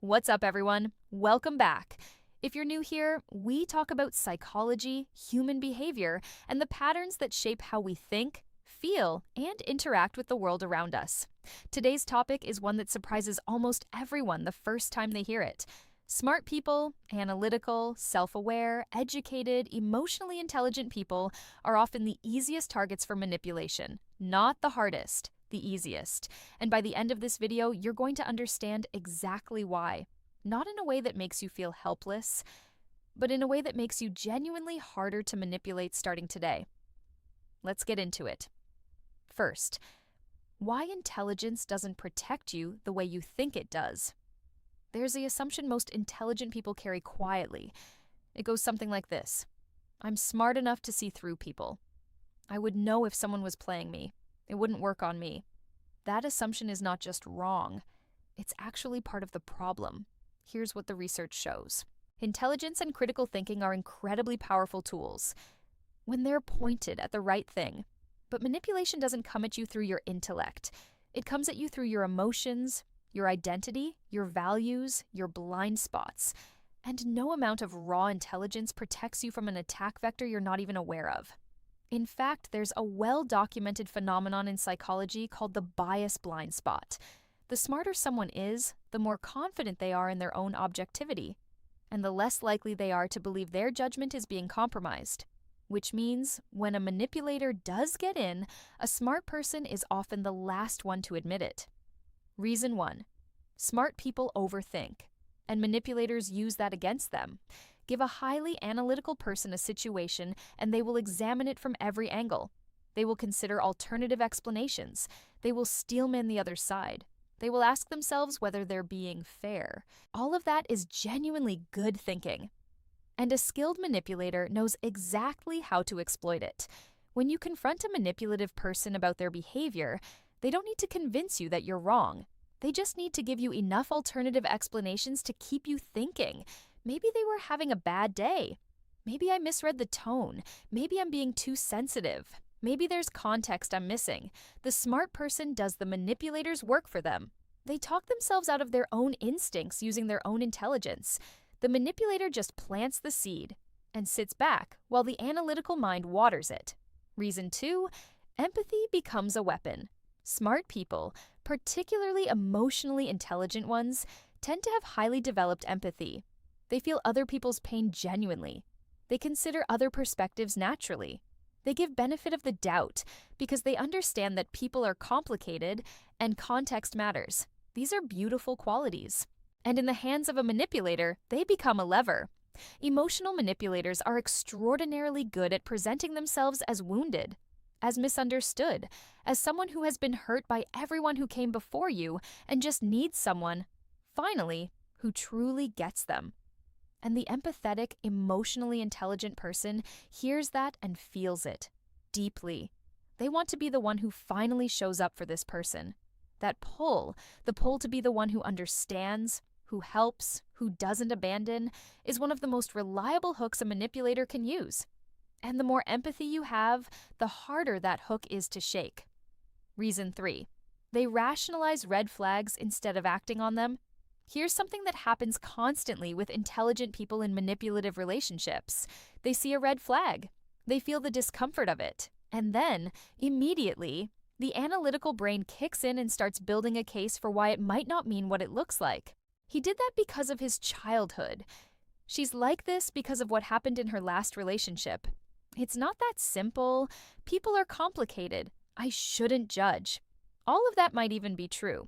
What's up, everyone? Welcome back. If you're new here, we talk about psychology, human behavior, and the patterns that shape how we think, feel, and interact with the world around us. Today's topic is one that surprises almost everyone the first time they hear it. Smart people, analytical, self-aware, educated, emotionally intelligent people are often the easiest targets for manipulation, not the hardest. The easiest. And by the end of this video, you're going to understand exactly why. Not in a way that makes you feel helpless, but in a way that makes you genuinely harder to manipulate starting today. Let's get into it. First, why intelligence doesn't protect you the way you think it does. There's the assumption most intelligent people carry quietly. It goes something like this. I'm smart enough to see through people. I would know if someone was playing me. It wouldn't work on me. That assumption is not just wrong. It's actually part of the problem. Here's what the research shows. Intelligence and critical thinking are incredibly powerful tools when they're pointed at the right thing. But manipulation doesn't come at you through your intellect. It comes at you through your emotions, your identity, your values, your blind spots. And no amount of raw intelligence protects you from an attack vector you're not even aware of. In fact, there's a well-documented phenomenon in psychology called the bias blind spot. The smarter someone is, the more confident they are in their own objectivity, and the less likely they are to believe their judgment is being compromised. Which means, when a manipulator does get in, a smart person is often the last one to admit it. Reason 1. Smart people overthink, and manipulators use that against them. Give a highly analytical person a situation, and they will examine it from every angle. They will consider alternative explanations. They will steelman the other side. They will ask themselves whether they're being fair. All of that is genuinely good thinking. And a skilled manipulator knows exactly how to exploit it. When you confront a manipulative person about their behavior, they don't need to convince you that you're wrong. They just need to give you enough alternative explanations to keep you thinking. Maybe they were having a bad day. Maybe I misread the tone. Maybe I'm being too sensitive. Maybe there's context I'm missing. The smart person does the manipulator's work for them. They talk themselves out of their own instincts using their own intelligence. The manipulator just plants the seed and sits back while the analytical mind waters it. Reason 2, empathy becomes a weapon. Smart people, particularly emotionally intelligent ones, tend to have highly developed empathy. They feel other people's pain genuinely. They consider other perspectives naturally. They give benefit of the doubt because they understand that people are complicated and context matters. These are beautiful qualities. And in the hands of a manipulator, they become a lever. Emotional manipulators are extraordinarily good at presenting themselves as wounded, as misunderstood, as someone who has been hurt by everyone who came before you and just needs someone, finally, who truly gets them. And the empathetic, emotionally intelligent person hears that and feels it deeply. They want to be the one who finally shows up for this person. That pull, the pull to be the one who understands, who helps, who doesn't abandon, is one of the most reliable hooks a manipulator can use. And the more empathy you have, the harder that hook is to shake. Reason 3. They rationalize red flags instead of acting on them. Here's something that happens constantly with intelligent people in manipulative relationships. They see a red flag. They feel the discomfort of it. And then, immediately, the analytical brain kicks in and starts building a case for why it might not mean what it looks like. He did that because of his childhood. She's like this because of what happened in her last relationship. It's not that simple. People are complicated. I shouldn't judge. All of that might even be true.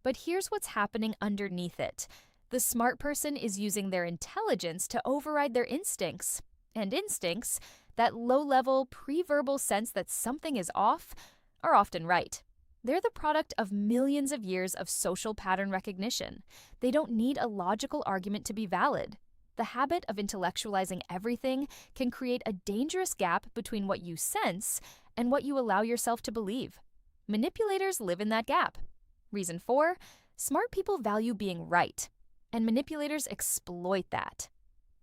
But here's what's happening underneath it. The smart person is using their intelligence to override their instincts. And instincts, that low-level, pre-verbal sense that something is off, are often right. They're the product of millions of years of social pattern recognition. They don't need a logical argument to be valid. The habit of intellectualizing everything can create a dangerous gap between what you sense and what you allow yourself to believe. Manipulators live in that gap. Reason 4, smart people value being right, and manipulators exploit that.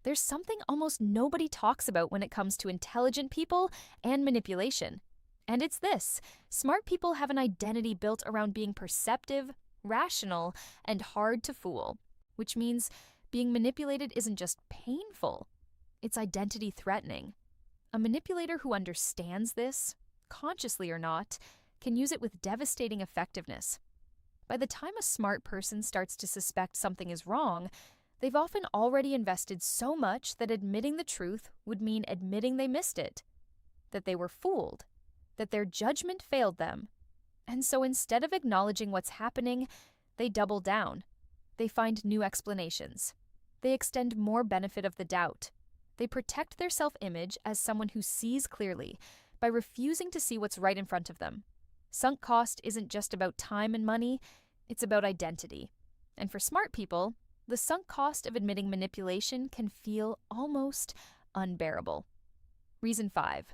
There's something almost nobody talks about when it comes to intelligent people and manipulation. And it's this: smart people have an identity built around being perceptive, rational, and hard to fool. which means being manipulated isn't just painful, it's identity threatening. A manipulator who understands this, consciously or not, can use it with devastating effectiveness. By the time a smart person starts to suspect something is wrong, they've often already invested so much that admitting the truth would mean admitting they missed it, that they were fooled, that their judgment failed them. And so instead of acknowledging what's happening, they double down. They find new explanations. They extend more benefit of the doubt. They protect their self-image as someone who sees clearly by refusing to see what's right in front of them. Sunk cost isn't just about time and money, it's about identity. And for smart people, the sunk cost of admitting manipulation can feel almost unbearable. Reason 5.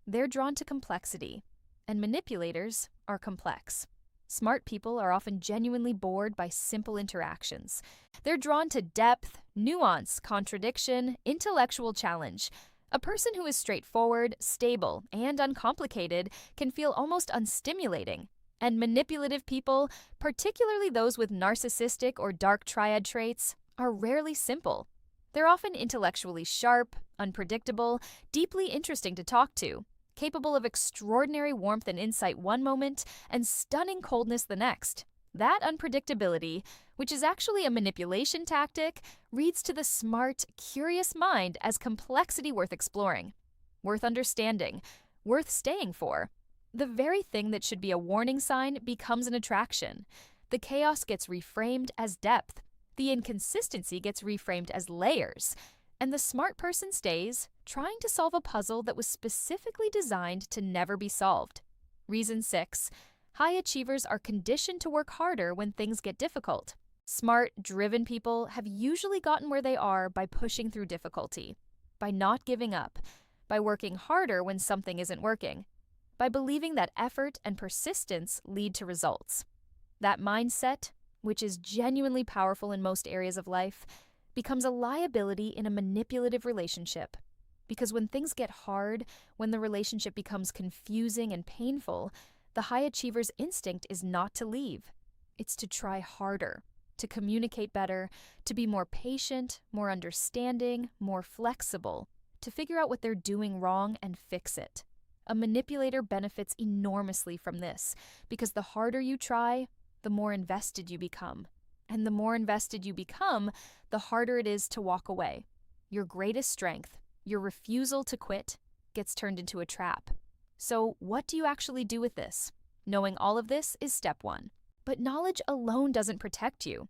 They're drawn to complexity, and manipulators are complex. Smart people are often genuinely bored by simple interactions. They're drawn to depth, nuance, contradiction, intellectual challenge. A person who is straightforward, stable, and uncomplicated can feel almost unstimulating. And manipulative people, particularly those with narcissistic or dark triad traits, are rarely simple. They're often intellectually sharp, unpredictable, deeply interesting to talk to, capable of extraordinary warmth and insight one moment and stunning coldness the next. That unpredictability, which is actually a manipulation tactic, reads to the smart, curious mind as complexity worth exploring, worth understanding, worth staying for. The very thing that should be a warning sign becomes an attraction. The chaos gets reframed as depth. The inconsistency gets reframed as layers. And the smart person stays, trying to solve a puzzle that was specifically designed to never be solved. Reason 6. High achievers are conditioned to work harder when things get difficult. Smart, driven people have usually gotten where they are by pushing through difficulty, by not giving up, by working harder when something isn't working, by believing that effort and persistence lead to results. That mindset, which is genuinely powerful in most areas of life, becomes a liability in a manipulative relationship. Because when things get hard, when the relationship becomes confusing and painful, the high achiever's instinct is not to leave. It's to try harder, to communicate better, to be more patient, more understanding, more flexible, to figure out what they're doing wrong and fix it. A manipulator benefits enormously from this, because the harder you try, the more invested you become. And the more invested you become, the harder it is to walk away. Your greatest strength, your refusal to quit, gets turned into a trap. So what do you actually do with this? Knowing all of this is step 1. But knowledge alone doesn't protect you,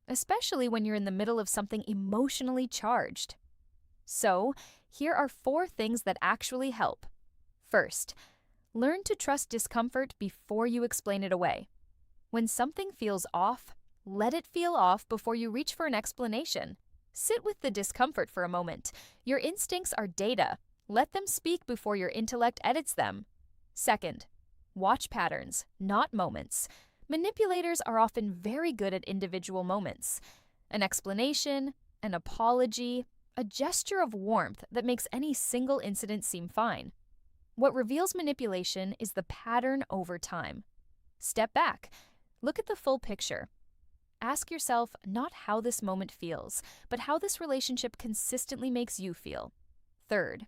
especially when you're in the middle of something emotionally charged. So here are 4 things that actually help. First, learn to trust discomfort before you explain it away. When something feels off, let it feel off before you reach for an explanation. Sit with the discomfort for a moment. Your instincts are data. Let them speak before your intellect edits them. Second, watch patterns, not moments. Manipulators are often very good at individual moments. An explanation, an apology, a gesture of warmth that makes any single incident seem fine. What reveals manipulation is the pattern over time. Step back. Look at the full picture. Ask yourself not how this moment feels, but how this relationship consistently makes you feel. Third,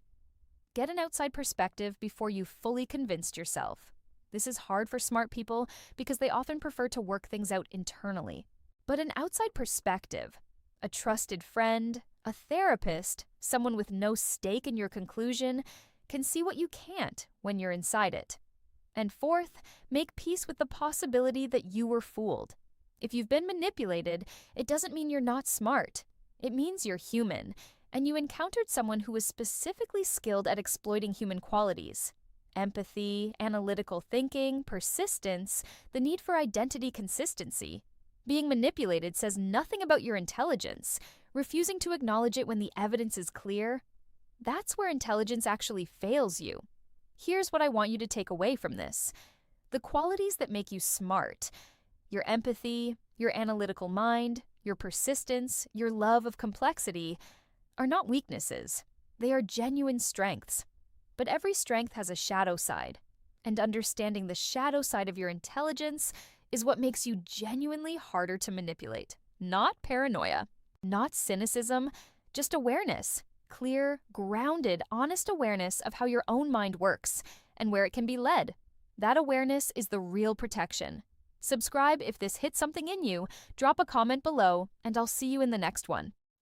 get an outside perspective before you've fully convinced yourself. This is hard for smart people because they often prefer to work things out internally. But an outside perspective, a trusted friend, a therapist, someone with no stake in your conclusion, can see what you can't when you're inside it. And fourth, make peace with the possibility that you were fooled. If you've been manipulated, it doesn't mean you're not smart. It means you're human, and you encountered someone who was specifically skilled at exploiting human qualities. Empathy, analytical thinking, persistence, the need for identity consistency. Being manipulated says nothing about your intelligence. Refusing to acknowledge it when the evidence is clear, that's where intelligence actually fails you. Here's what I want you to take away from this. The qualities that make you smart, your empathy, your analytical mind, your persistence, your love of complexity, are not weaknesses. They are genuine strengths. But every strength has a shadow side, and understanding the shadow side of your intelligence is what makes you genuinely harder to manipulate, not paranoia. Not cynicism, just awareness. Clear, grounded, honest awareness of how your own mind works and where it can be led. That awareness is the real protection. Subscribe if this hit something in you, drop a comment below, and I'll see you in the next one.